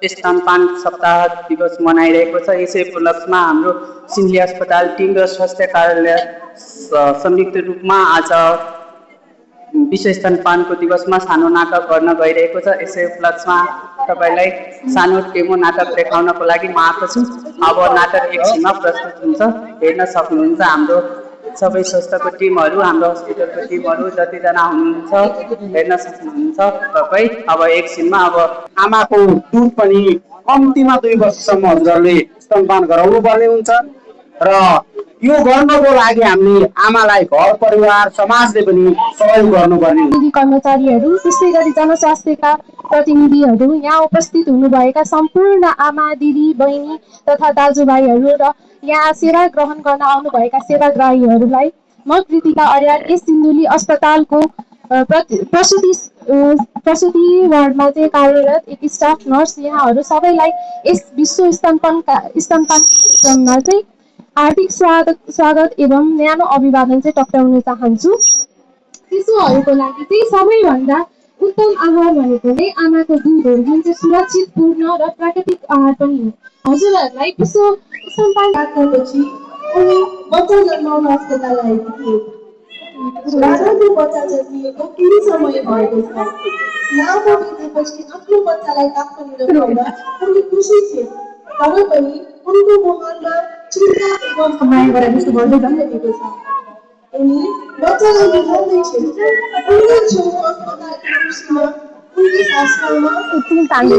स्तनपान सप्ताह दिवस मनाइरहेको छ। यसै उपलक्ष्यमा हाम्रो सिन्धी अस्पताल टिम र स्वास्थ्य कार्यालय संयुक्त रूपमा आज विश्व स्तनपानको दिवसमा सानो नाटक गर्न गइरहेको छ। यसै उपलक्ष्यमा तपाईँलाई सानो डेमो नाटक देखाउनको लागि म आएको छु। अब नाटक एकछिनमा प्रस्तुत हुन्छ, हेर्न सक्नुहुन्छ। हाम्रो सबै संस्थाको टिमहरू, हाम्रो हस्पिटलको टिमहरू जतिजना हुनुहुन्छ हेर्न सक्नुहुन्छ तपाईँ। अब एकछिनमा अब आमाको दुध पनि कम्तीमा 2 वर्षसम्म हजुरहरूले स्तनपान गराउनु पर्ने हुन्छ र यो गर्नको लागि हामीले आमालाई घर परिवार समाजले पनि सहयोग गर्नुपर्ने हुन्छ। कर्मचारीहरू त्यसै गरी जनस्वास्थ्यका प्रतिनिधिहरू, यहाँ उपस्थित हुनुभएका सम्पूर्ण आमा दिदी बहिनी तथा दाजुभाइहरू र यहाँ सेवा ग्रहण गर्न आउनुभएका सेवाग्राहीहरूलाई म कृतिका अर्याल यस सिन्धुली अस्पतालको प्रसुति वार्डमा चाहिँ कार्यरत एक स्टाफ नर्स, यहाँहरू सबैलाई यस विश्व स्तनपान कार्यक्रममा चाहिँ हार्दिक स्वागत एवं न्यानो अभिवादन चाहिँ टक्राउन चाहन्छु। शिशुहरूको लागि चाहिँ सबैभन्दा उत्तम आहार भनेको नै आमाको दुध हो, जुन चाहिँ सुरक्षित, पूर्ण र प्राकृतिक आहार पनि हो। हजुरहरूलाई विश्व स्तनपान राख्नपछि उनी बच्चा जन्माउन अस्पताल आएकी थिए। राधाको बच्चा जन्मिएको केही समय भएको छ। लामो बितेपछि आफ्नो बच्चालाई काखमा लिएर उनी खुसी थिए, तर पनि उनको मुहारमा चिन्ता एवं मायाबाट जस्तो गर्दै जाँदैको छ। उनी बच्चालाई बिहाल्दै छिन्। उनका छेउको अस्पतालको कुर्सीमा उनकी सासुआमा बच्चाले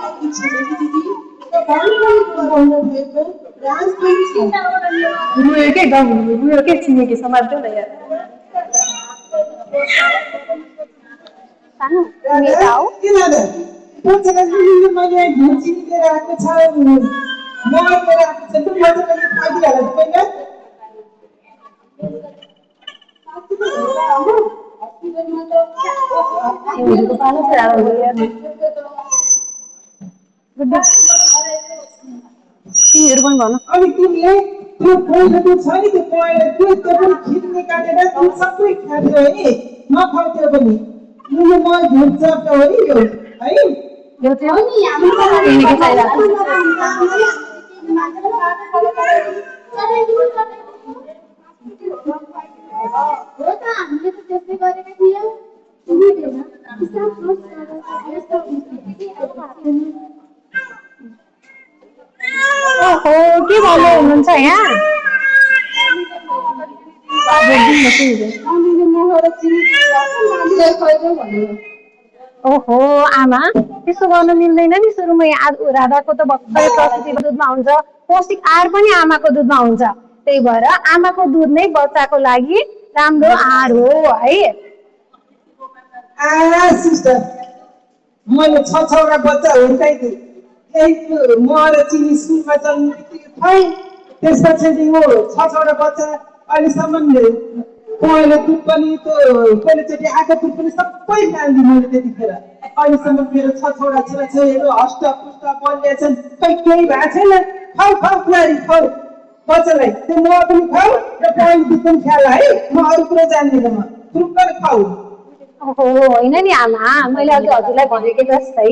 अघि छिरेकी दिदी र भर्खरै बोल्न भएको राजबहिनी छिन्। रुयो के छिमेकी समात्यो न यार। बच्चालाई मैले भुजी लिएर आएको छ, मगर लिएर आएको छ। त्यो बच्चालाई खाइदिइहाल्छ पहिला। अनि तिमीले त्यो पहिलो दुध छ नि, त्यो पहिलो दुध त्यो पनि खिर निकालेर त्यो सबै खायो है, नखाऊ त्यो पनि। यो म दुध चप्ट हो नि यो है। यो के भन्नु हुनुहुन्छ यहाँ? ओहो आमा, त्यसो गर्नु मिल्दैन नि। सुरुमा राधाको त भर्खरै प्रसुतिको दुधमा हुन्छ, पौष्टिक आहार पनि आमाको दुधमा हुन्छ। त्यही भएर आमाको दुध नै बच्चाको लागि राम्रो आहार हो है। सिस्टर, मैले 6 बच्चा हुर्काइदिएँ। एक म र चिनी सुनमा जन्मिने बित्तिकै खै, त्यसपछि यो 6 बच्चा अहिलेसम्म पहिलो दुध पनि त्यो पहिलोचोटि आएको दुध पनि सबै खाइदिएँ मैले त्यतिखेर। अहिलेसम्म मेरो 6 छोराछोरीहरू हष्टपुष्ट बलिया छन्, खै केही भएको छैन। खाऊ खाऊ बुहारी खाऊ, बच्चालाई त्यो म पनि खाऊ र पहिलो दुध पनि खाला है। म अरू कुरा जान्दिनँ, म थुप्रै खाऊ। ओहो होइन नि आमा, मैले अघि हजुरलाई भनेको जस्तै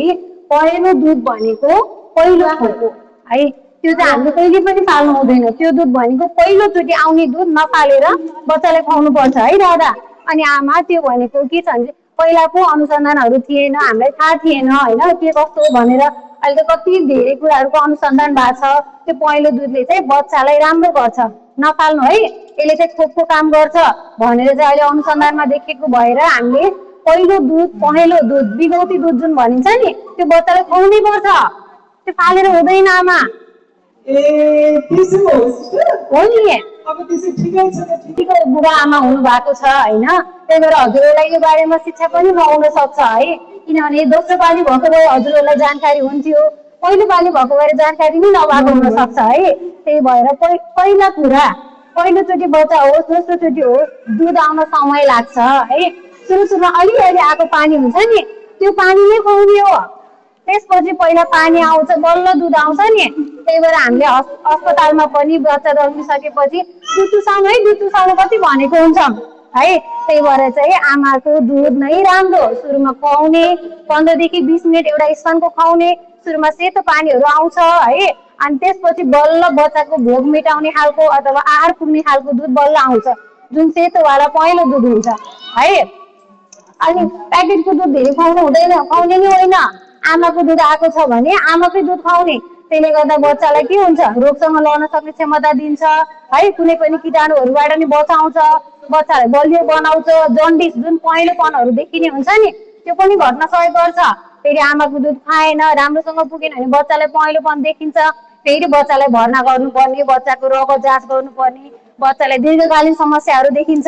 पहिलो दुध भनेको पहिलो खोको है, त्यो चाहिँ हामीले कहिले पनि पाल्नु हुँदैन। त्यो दुध भनेको पहिलोचोटि आउने दुध नपालेर बच्चालाई खुवाउनु पर्छ है दादा। अनि आमा त्यो भनेको के छ भने पहिलाको अनुसन्धानहरू थिएन, हामीलाई थाहा थिएन होइन के कस्तो हो भनेर। अहिले त कति धेरै कुराहरूको अनुसन्धान भएको छ। त्यो पहिलो दुधले चाहिँ बच्चालाई राम्रो गर्छ, नपाल्नु है, यसले चाहिँ खोपको काम गर्छ भनेर चाहिँ अहिले अनुसन्धानमा देखेको भएर हामीले पहिलो दुध, पहेँलो दुध, बिगौती दुध जुन भनिन्छ नि, त्यो बच्चालाई खुवाउनै पर्छ। त्यो पालेर हुँदैन आमा। हो नि, अब त्यसो ठिकै छ, ठिकै बुबा आमा हुनु भएको छ होइन। त्यही भएर हजुरहरूलाई यो बारेमा शिक्षा पनि नहुन सक्छ है, किनभने दोस्रो पालि भएको भए हजुरहरूलाई जानकारी हुन्थ्यो, पहिलो पालि भएको भएर जानकारी नै नभएको हुन सक्छ है। त्यही भएर पहिला कुरा, पहिलोचोटि बच्चा होस् दोस्रोचोटि होस्, दुध आउन समय लाग्छ है। सुरुमा अलिअलि आएको पानी हुन्छ नि, त्यो पानी नै खुवाउने हो। त्यसपछि पहिला पानी आउँछ, बल्ल दुध आउँछ नि। त्यही भएर हामीले अस्पतालमा पनि बच्चा जन्मिसकेपछि दुध चुसाउनु है, दुध चुसाउनु कति भनेको हुन्छ। है। त्यही भएर चाहिँ आमाको दुध नै राम्रो। सुरुमा खुवाउने 15 देखि 20 मिनट एउटा स्तनको खुवाउने, सुरुमा सेतो पानीहरू आउँछ है, अनि त्यसपछि बल्ल बच्चाको भोक मेटाउने खालको अथवा आहार पुग्ने खालको दुध बल्ल आउँछ, जुन सेतोवाला पहेँलो दुध हुन्छ है। अनि प्याकेटको दुध धेरै खुवाउनु हुँदैन, खुवाउने नि होइन। आमाको दुध आएको छ भने आमाकै दुध खुवाउने। त्यसले गर्दा बच्चालाई के हुन्छ, रोगसँग लड्न सक्ने क्षमता दिन्छ है, कुनै पनि कीटाणुहरूबाट नि बचाउँछ, बच्चालाई बलियो बनाउँछ। जन्डिस जुन पहेँलोपनहरू देखिने हुन्छ नि त्यो पनि घट्न सहयोग गर्छ। फेरि आमाको दुध खाएन, राम्रोसँग पुगेन भने बच्चालाई पहेँलोपन देखिन्छ, फेरि बच्चालाई भर्ना गर्नुपर्ने, बच्चाको रगत जाँच गर्नुपर्ने, बच्चालाई दीर्घकालीन समस्याहरू देखिन्छ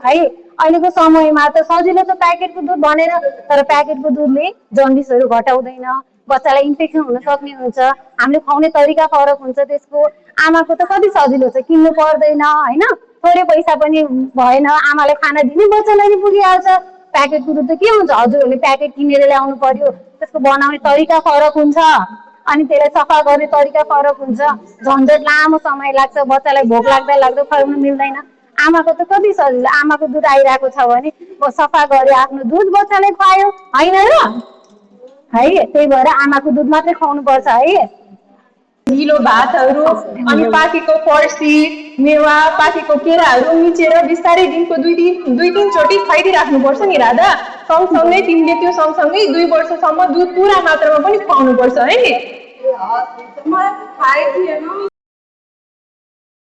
है। अहिलेको समयमा त सजिलो छ प्याकेटको दुध भनेर, तर प्याकेटको दुधले जन्डिसहरू घटाउँदैन, बच्चालाई इन्फेक्सन हुन सक्ने हुन्छ, हामीले खुवाउने तरिका फरक हुन्छ त्यसको। आमाको त कति सजिलो छ, किन्नु पर्दैन होइन, थोरै पैसा पनि भएन, आमालाई खाना दिने बच्चालाई नि पुगिहाल्छ। प्याकेटको दुध त के हुन्छ, हजुरहरूले प्याकेट किनेर ल्याउनु पर्यो, त्यसको बनाउने तरिका फरक हुन्छ, अनि त्यसलाई सफा गर्ने तरिका फरक हुन्छ, झन्झट लामो समय लाग्छ, बच्चालाई भोक लाग्दा लाग्दा खुवाउनु मिल्दैन। आमाको त कति सजिलो, आमाको दुध आइरहेको छ भने सफा गऱ्यो आफ्नो दुध बच्चाले खुवायो होइन र है। त्यही भएर आमाको दुध मात्रै खुवाउनु पर्छ है। ढिलो भातहरू अनि पाकेको फर्सी, मेवा, पाकेको केराहरू मिचेर बिस्तारै दिनको दुई तिन चोटि खुवाइदिइराख्नुपर्छ नि राधा। सँगसँगै तिमीले त्यो सँगसँगै 2 वर्षसम्म दुध पुरा मात्रामा पनि खुवाउनुपर्छ है।